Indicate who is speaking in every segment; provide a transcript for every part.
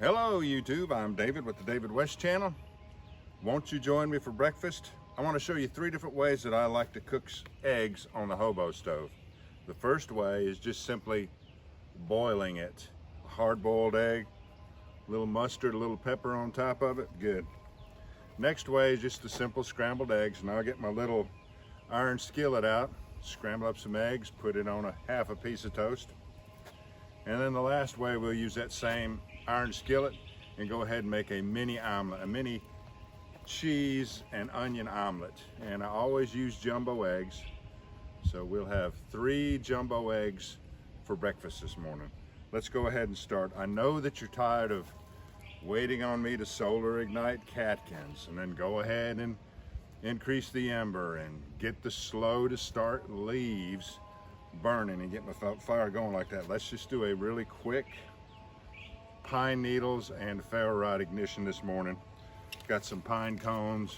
Speaker 1: Hello YouTube, I'm David with the David West channel. Won't you join me for breakfast? I want to show you 3 different ways that I like to cook eggs on the Hobo stove. The first way is just simply boiling it. A hard-boiled egg, a little mustard, a little pepper on top of it, good. Next way is just the simple scrambled eggs, and I'll get my little iron skillet out, scramble up some eggs, put it on half a piece of toast. And then the last way, we'll use that same iron skillet and go ahead and make a mini omelet, a mini cheese and onion omelet. And I always use jumbo eggs, so we'll have 3 jumbo eggs for breakfast this morning. Let's go ahead and start. I know that you're tired of waiting on me to solar ignite catkins and then go ahead and increase the ember and get the slow to start leaves burning and get my fire going like that. Let's just do a really quick pine needles and ferro rod ignition this morning. Got some pine cones.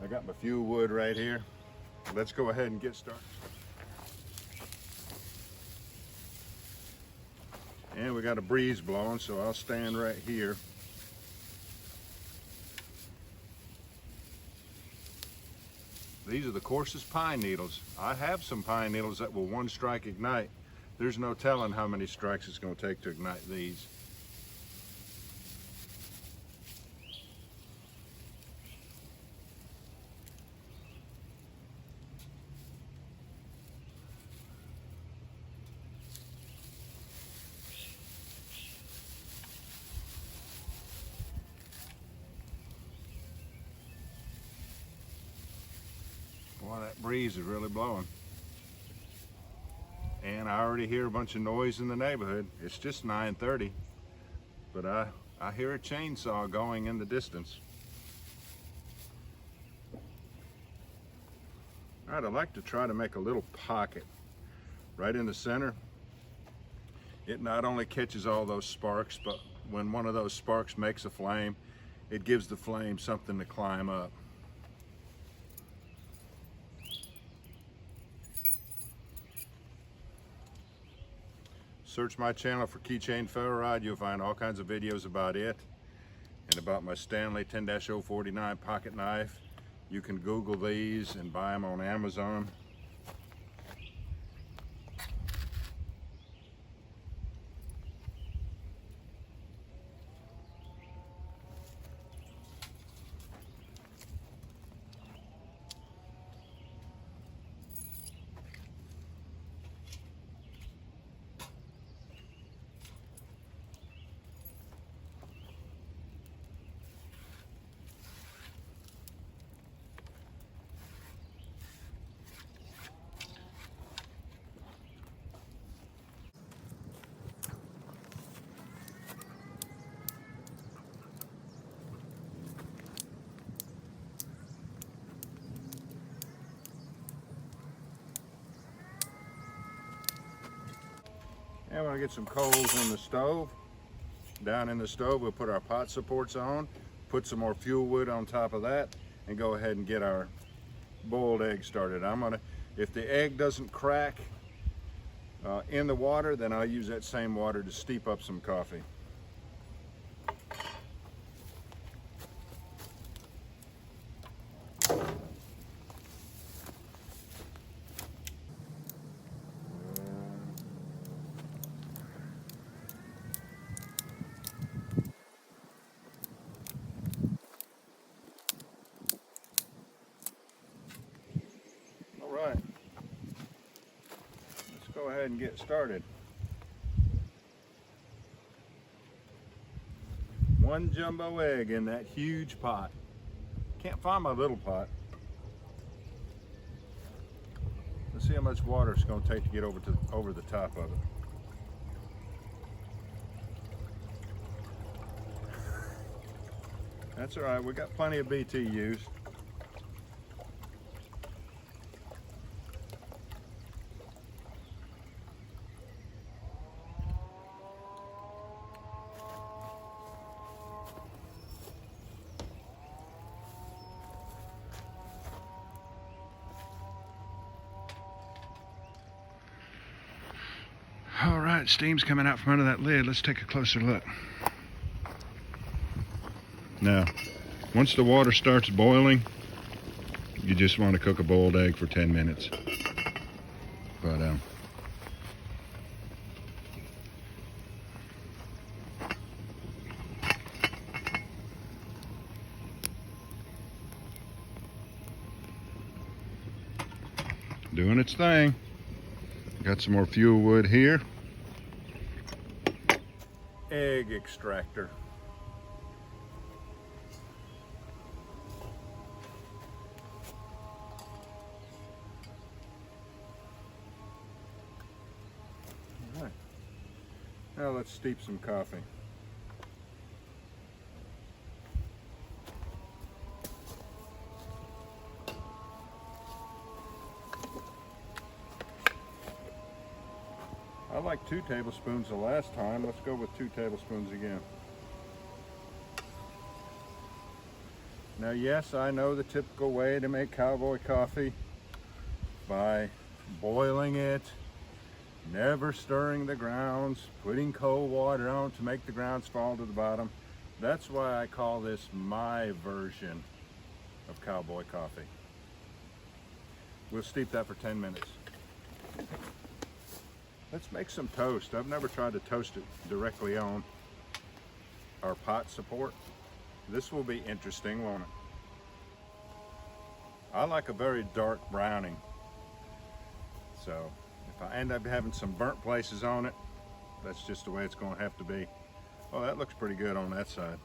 Speaker 1: I got my fuel wood right here. Let's go ahead and get started. And we got a breeze blowing, so I'll stand right here. These are the coarsest pine needles. I have some pine needles that will one strike ignite. There's no telling how many strikes it's going to take to ignite these. Boy, that breeze is really blowing. And I already hear a bunch of noise in the neighborhood. It's just 9:30, but I hear a chainsaw going in the distance. All right, I like to try to make a little pocket right in the center. It not only catches all those sparks, but when one of those sparks makes a flame, it gives the flame something to climb up. Search my channel for keychain ferro rod. You'll find all kinds of videos about it and about my Stanley 10-049 pocket knife. You can Google these and buy them on Amazon. And we're gonna get some coals in the stove. Down in the stove, we'll put our pot supports on, put some more fuel wood on top of that, and go ahead and get our boiled egg started. If the egg doesn't crack in the water, then I'll use that same water to steep up some coffee. Let's go ahead and get started. 1 jumbo egg in that huge pot. Can't find my little pot. Let's see how much water it's going to take to get over the top of it. That's all right. We got plenty of BTUs. All right. right, steam's coming out from under that lid. Let's take a closer look. Now, once the water starts boiling, you just want to cook a boiled egg for 10 minutes. But doing its thing. Got some more fuel wood here. Egg extractor. All right. Now let's steep some coffee. I like 2 tablespoons the last time. Let's go with 2 tablespoons again. Now, yes, I know the typical way to make Cowboy coffee by boiling it, never stirring the grounds, putting cold water on to make the grounds fall to the bottom. That's why I call this my version of Cowboy coffee. We'll steep that for 10 minutes. Let's make some toast. I've never tried to toast it directly on our pot support. This will be interesting, won't it? I like a very dark browning. So if I end up having some burnt places on it, that's just the way it's going to have to be. Oh, that looks pretty good on that side.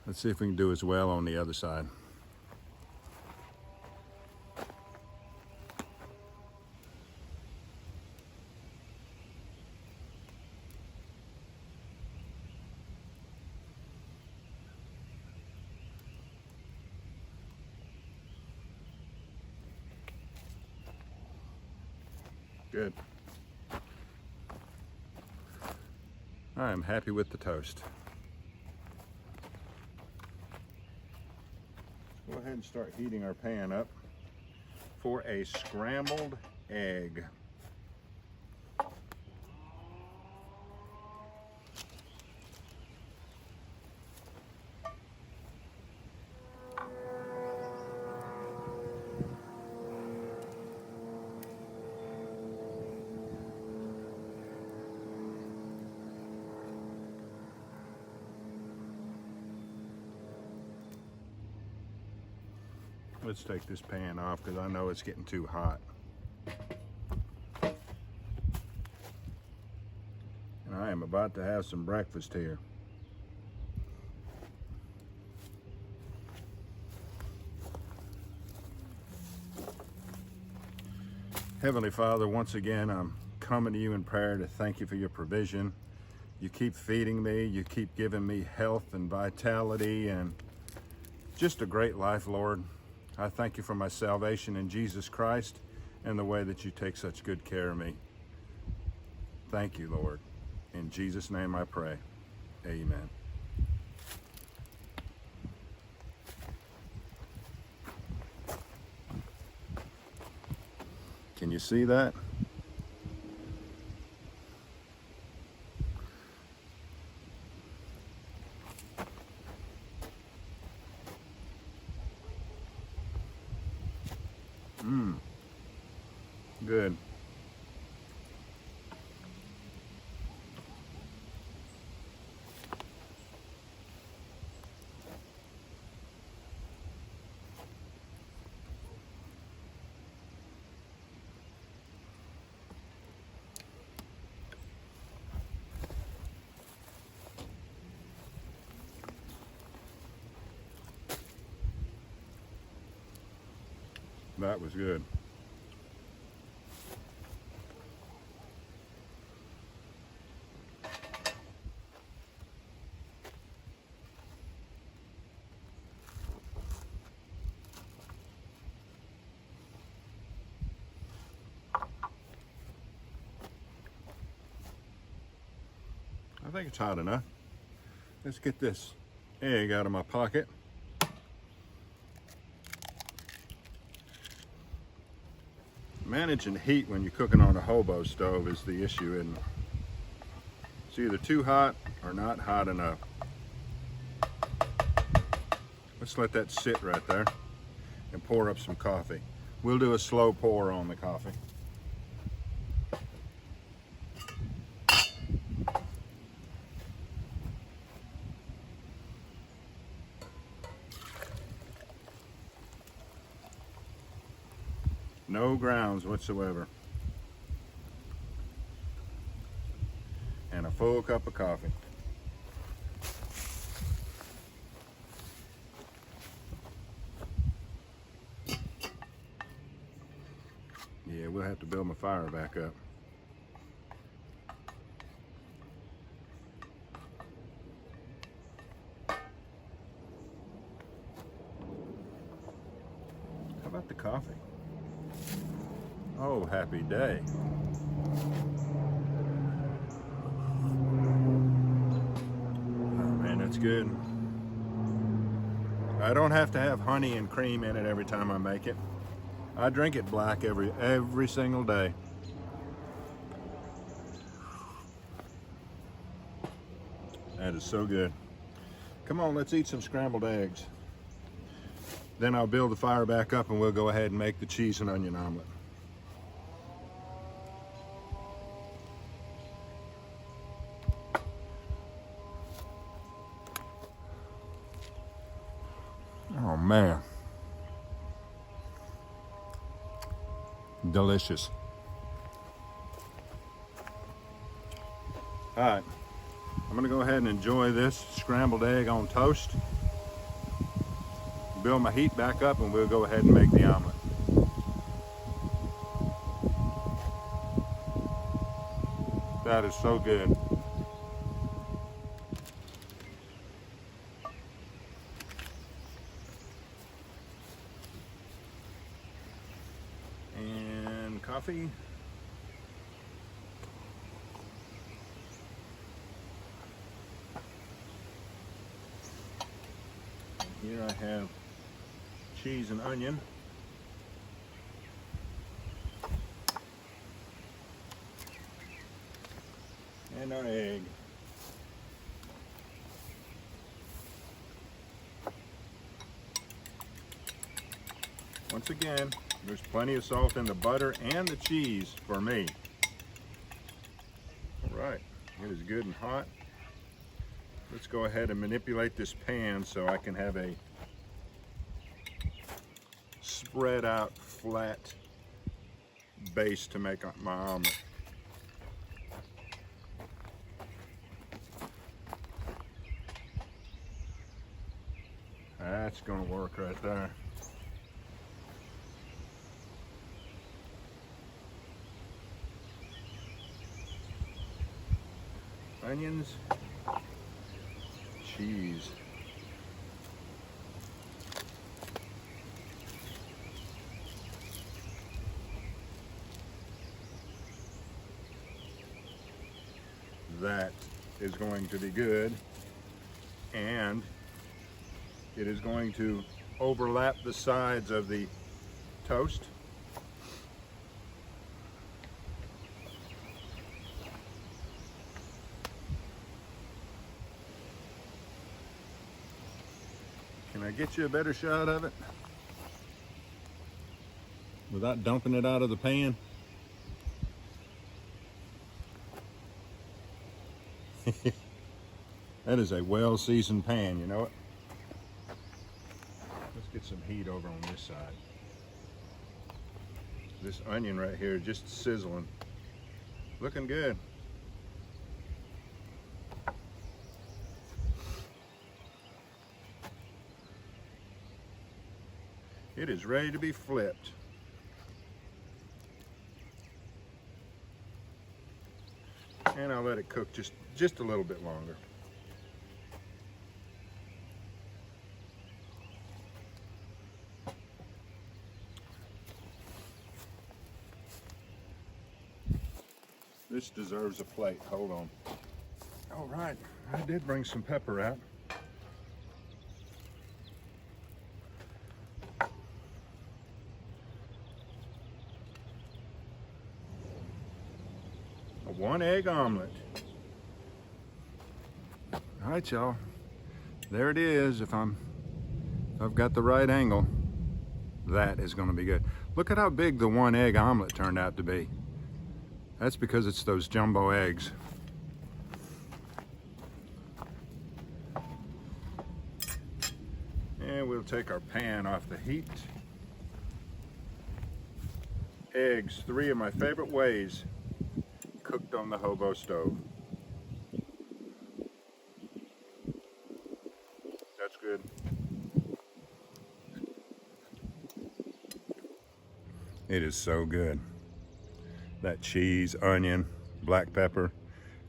Speaker 1: Let's see if we can do as well on the other side. Good. I am happy with the toast. Let's go ahead and start heating our pan up for a scrambled egg. Let's take this pan off because I know it's getting too hot. And I am about to have some breakfast here. Heavenly Father, once again, I'm coming to you in prayer to thank you for your provision. You keep feeding me, you keep giving me health and vitality and just a great life, Lord. I thank you for my salvation in Jesus Christ and the way that you take such good care of me. Thank you, Lord. In Jesus' name I pray. Amen. Can you see that? Good. That was good. I think it's hot enough. Let's get this egg out of my pocket. Managing heat when you're cooking on a hobo stove is the issue, isn't it? It's either too hot or not hot enough. Let's let that sit right there and pour up some coffee. We'll do a slow pour on the coffee. No grounds whatsoever. And a full cup of coffee. Yeah, we'll have to build my fire back up. How about the coffee? Oh, happy day. Oh man, that's good. I don't have to have honey and cream in it every time I make it. I drink it black every single day. That is so good. Come on, let's eat some scrambled eggs. Then I'll build the fire back up and we'll go ahead and make the cheese and onion omelet. Oh man. Delicious. All right, I'm gonna go ahead and enjoy this scrambled egg on toast. Build my heat back up and we'll go ahead and make the omelet. That is so good. And coffee. Here I have cheese and onion. And our egg. Once again, there's plenty of salt in the butter and the cheese for me. All right, it is good and hot. Let's go ahead and manipulate this pan so I can have a spread out flat base to make my omelet. That's gonna work right there. Onions, cheese. That is going to be good, and it is going to overlap the sides of the toast. Can I get you a better shot of it without dumping it out of the pan? That is a well-seasoned pan, you know it? Let's get some heat over on this side. This onion right here just sizzling. Looking good. It is ready to be flipped. And I'll let it cook just a little bit longer. This deserves a plate. Hold on. All right, I did bring some pepper out. a 1-egg omelet. All right, y'all. There it is. If I've got the right angle, that is going to be good. Look at how big the 1-egg omelet turned out to be. That's because it's those jumbo eggs. And we'll take our pan off the heat. Eggs, 3 of my favorite ways, cooked on the Hobo stove. That's good. It is so good. That cheese, onion, black pepper,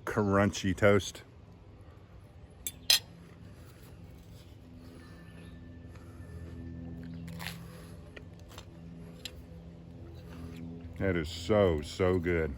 Speaker 1: crunchy toast. That is so, so good.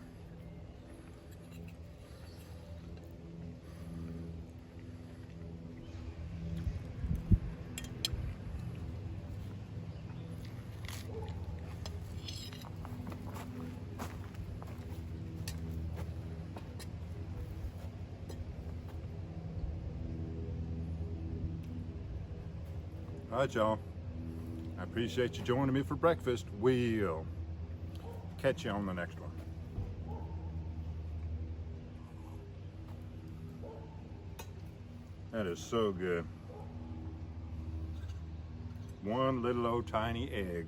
Speaker 1: All right, y'all. I appreciate you joining me for breakfast. We'll catch you on the next one. That is so good. One little old tiny egg.